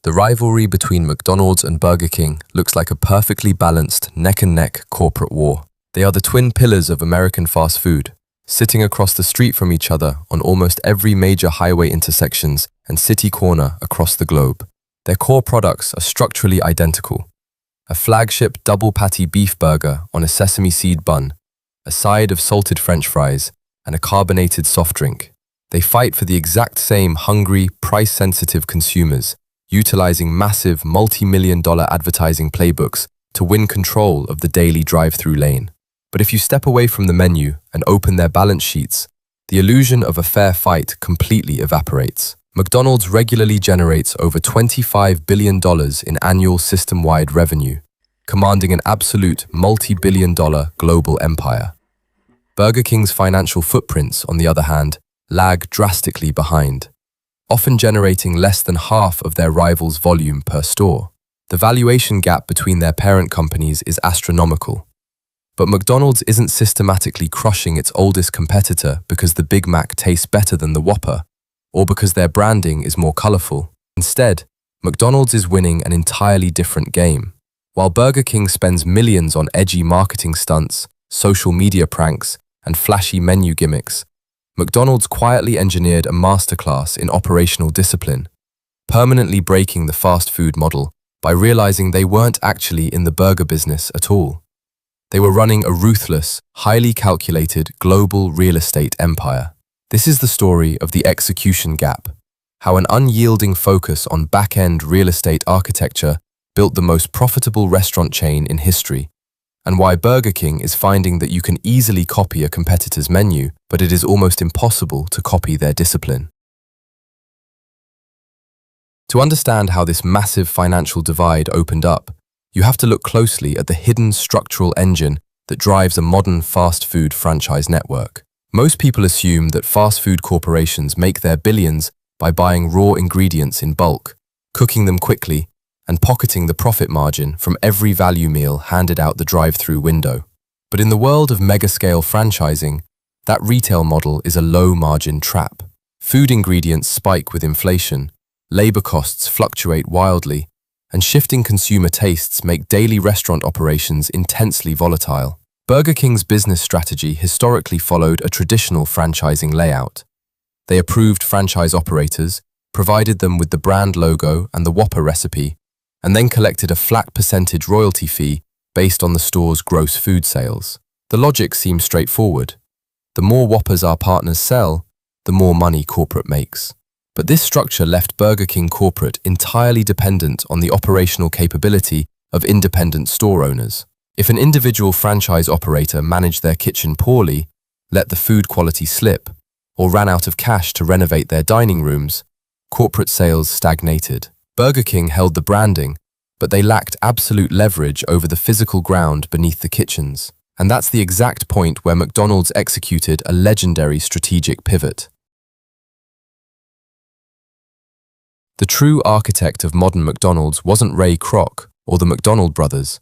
The rivalry between McDonald's and Burger King looks like a perfectly balanced neck-and-neck corporate war. They are the twin pillars of American fast food, sitting across the street from each other on almost every major highway intersections and city corner across the globe. Their core products are structurally identical. A flagship double-patty beef burger on a sesame seed bun, a side of salted French fries, and a carbonated soft drink. They fight for the exact same hungry, price-sensitive consumers, utilizing massive multi-million-dollar advertising playbooks to win control of the daily drive-through lane. But if you step away from the menu and open their balance sheets, the illusion of a fair fight completely evaporates. McDonald's regularly generates over $25 billion in annual system-wide revenue, commanding an absolute multi-billion-dollar global empire. Burger King's financial footprints, on the other hand, lag drastically behind, often generating less than half of their rivals' volume per store. The valuation gap between their parent companies is astronomical. But McDonald's isn't systematically crushing its oldest competitor because the Big Mac tastes better than the Whopper, or because their branding is more colorful. Instead, McDonald's is winning an entirely different game. While Burger King spends millions on edgy marketing stunts, social media pranks, and flashy menu gimmicks, McDonald's quietly engineered a masterclass in operational discipline, permanently breaking the fast food model by realizing they weren't actually in the burger business at all. They were running a ruthless, highly calculated global real estate empire. This is the story of the execution gap, how an unyielding focus on back-end real estate architecture built the most profitable restaurant chain in history, and why Burger King is finding that you can easily copy a competitor's menu, but it is almost impossible to copy their discipline. To understand how this massive financial divide opened up, you have to look closely at the hidden structural engine that drives a modern fast food franchise network. Most people assume that fast food corporations make their billions by buying raw ingredients in bulk, cooking them quickly, and pocketing the profit margin from every value meal handed out the drive-through window. But in the world of mega-scale franchising, that retail model is a low-margin trap. Food ingredients spike with inflation, labor costs fluctuate wildly, and shifting consumer tastes make daily restaurant operations intensely volatile. Burger King's business strategy historically followed a traditional franchising layout. They approved franchise operators, provided them with the brand logo and the Whopper recipe, and then collected a flat percentage royalty fee based on the store's gross food sales. The logic seems straightforward. The more Whoppers our partners sell, the more money corporate makes. But this structure left Burger King corporate entirely dependent on the operational capability of independent store owners. If an individual franchise operator managed their kitchen poorly, let the food quality slip, or ran out of cash to renovate their dining rooms, corporate sales stagnated. Burger King held the branding, but they lacked absolute leverage over the physical ground beneath the kitchens. And that's the exact point where McDonald's executed a legendary strategic pivot. The true architect of modern McDonald's wasn't Ray Kroc or the McDonald brothers.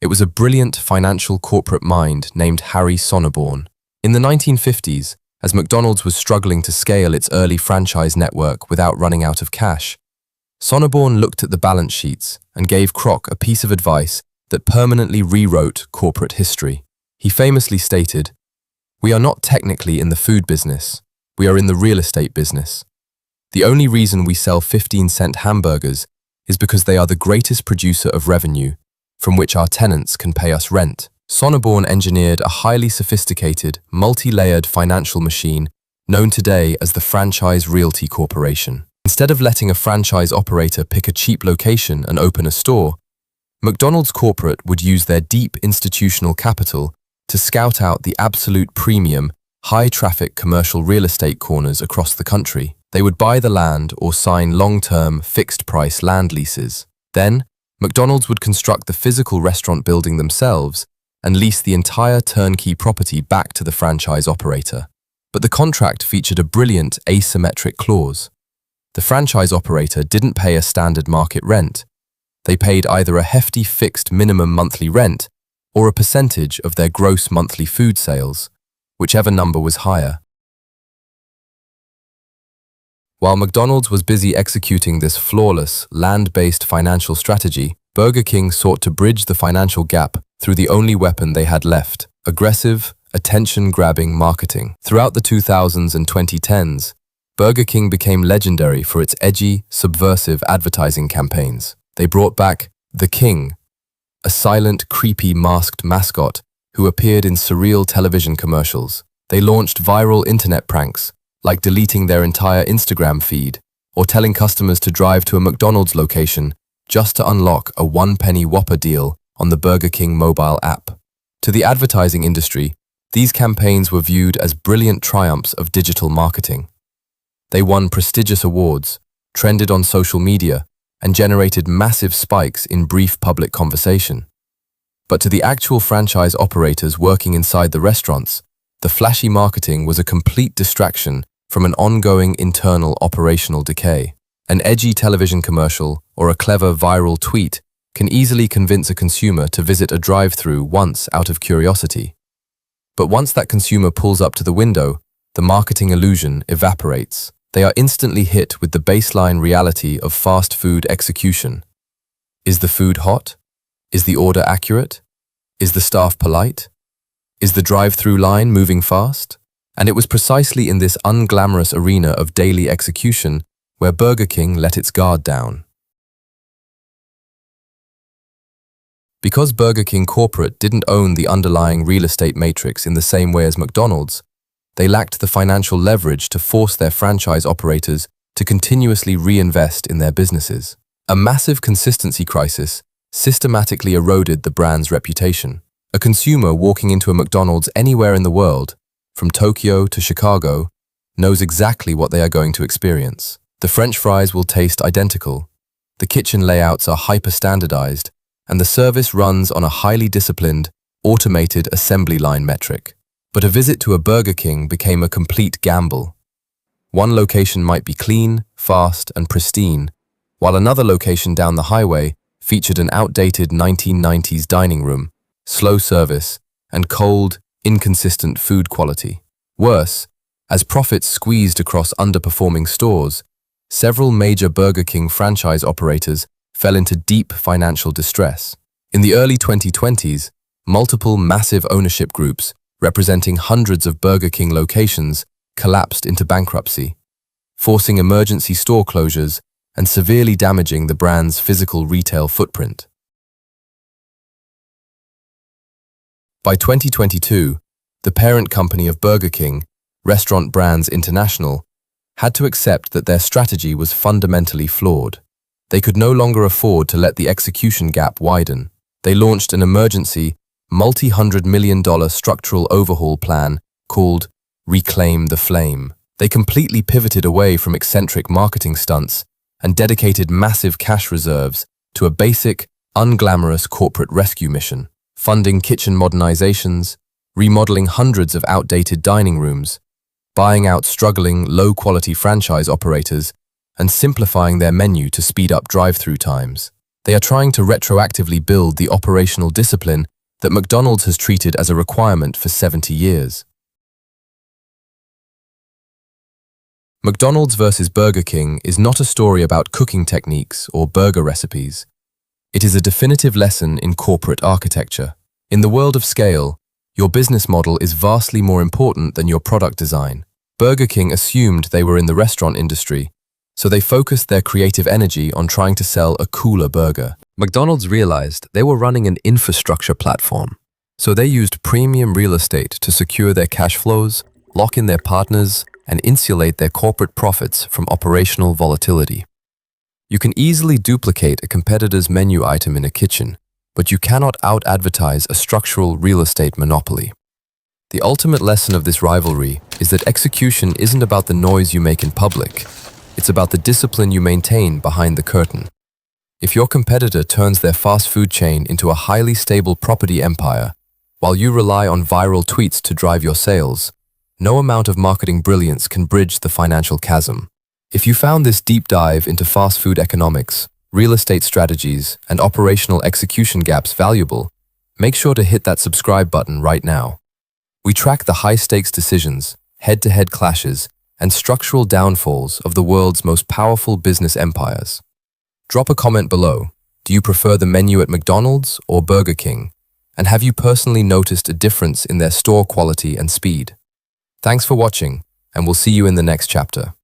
It was a brilliant financial corporate mind named Harry Sonneborn. In the 1950s, as McDonald's was struggling to scale its early franchise network without running out of cash, Sonneborn looked at the balance sheets and gave Kroc a piece of advice that permanently rewrote corporate history. He famously stated, "We are not technically in the food business, we are in the real estate business. The only reason we sell 15-cent hamburgers is because they are the greatest producer of revenue, from which our tenants can pay us rent." Sonneborn engineered a highly sophisticated, multi-layered financial machine known today as the Franchise Realty Corporation. Instead of letting a franchise operator pick a cheap location and open a store, McDonald's corporate would use their deep institutional capital to scout out the absolute premium, high-traffic commercial real estate corners across the country. They would buy the land or sign long-term, fixed-price land leases. Then, McDonald's would construct the physical restaurant building themselves and lease the entire turnkey property back to the franchise operator. But the contract featured a brilliant asymmetric clause. The franchise operator didn't pay a standard market rent. They paid either a hefty fixed minimum monthly rent or a percentage of their gross monthly food sales, whichever number was higher. While McDonald's was busy executing this flawless, land-based financial strategy, Burger King sought to bridge the financial gap through the only weapon they had left: aggressive, attention-grabbing marketing. Throughout the 2000s and 2010s, Burger King became legendary for its edgy, subversive advertising campaigns. They brought back the King, a silent, creepy, masked mascot who appeared in surreal television commercials. They launched viral internet pranks, like deleting their entire Instagram feed or telling customers to drive to a McDonald's location just to unlock a one-penny Whopper deal on the Burger King mobile app. To the advertising industry, these campaigns were viewed as brilliant triumphs of digital marketing. They won prestigious awards, trended on social media, and generated massive spikes in brief public conversation. But to the actual franchise operators working inside the restaurants, the flashy marketing was a complete distraction from an ongoing internal operational decay. An edgy television commercial or a clever viral tweet can easily convince a consumer to visit a drive-thru once out of curiosity. But once that consumer pulls up to the window, the marketing illusion evaporates. They are instantly hit with the baseline reality of fast food execution. Is the food hot? Is the order accurate? Is the staff polite? Is the drive-thru line moving fast? And it was precisely in this unglamorous arena of daily execution where Burger King let its guard down. Because Burger King corporate didn't own the underlying real estate matrix in the same way as McDonald's, they lacked the financial leverage to force their franchise operators to continuously reinvest in their businesses. A massive consistency crisis systematically eroded the brand's reputation. A consumer walking into a McDonald's anywhere in the world, from Tokyo to Chicago, knows exactly what they are going to experience. The French fries will taste identical, the kitchen layouts are hyper-standardized, and the service runs on a highly disciplined, automated assembly line metric. But a visit to a Burger King became a complete gamble. One location might be clean, fast, and pristine, while another location down the highway featured an outdated 1990s dining room, slow service, and cold, inconsistent food quality. Worse, as profits squeezed across underperforming stores, several major Burger King franchise operators fell into deep financial distress. In the early 2020s, multiple massive ownership groups representing hundreds of Burger King locations collapsed into bankruptcy, forcing emergency store closures and severely damaging the brand's physical retail footprint. By 2022, the parent company of Burger King, Restaurant Brands International, had to accept that their strategy was fundamentally flawed. They could no longer afford to let the execution gap widen. They launched an emergency, multi-hundred-million-dollar structural overhaul plan called Reclaim the Flame. They completely pivoted away from eccentric marketing stunts and dedicated massive cash reserves to a basic, unglamorous corporate rescue mission, funding kitchen modernizations, remodeling hundreds of outdated dining rooms, buying out struggling, low-quality franchise operators, and simplifying their menu to speed up drive-thru times. They are trying to retroactively build the operational discipline that McDonald's has treated as a requirement for 70 years. McDonald's versus Burger King is not a story about cooking techniques or burger recipes. It is a definitive lesson in corporate architecture. In the world of scale, your business model is vastly more important than your product design. Burger King assumed they were in the restaurant industry, so they focused their creative energy on trying to sell a cooler burger. McDonald's realized they were running an infrastructure platform, so they used premium real estate to secure their cash flows, lock in their partners, and insulate their corporate profits from operational volatility. You can easily duplicate a competitor's menu item in a kitchen, but you cannot out-advertise a structural real estate monopoly. The ultimate lesson of this rivalry is that execution isn't about the noise you make in public. It's about the discipline you maintain behind the curtain. If your competitor turns their fast food chain into a highly stable property empire, while you rely on viral tweets to drive your sales, no amount of marketing brilliance can bridge the financial chasm. If you found this deep dive into fast food economics, real estate strategies, and operational execution gaps valuable, make sure to hit that subscribe button right now. We track the high-stakes decisions, head-to-head clashes, and structural downfalls of the world's most powerful business empires. Drop a comment below. Do you prefer the menu at McDonald's or Burger King? And have you personally noticed a difference in their store quality and speed? Thanks for watching, and we'll see you in the next chapter.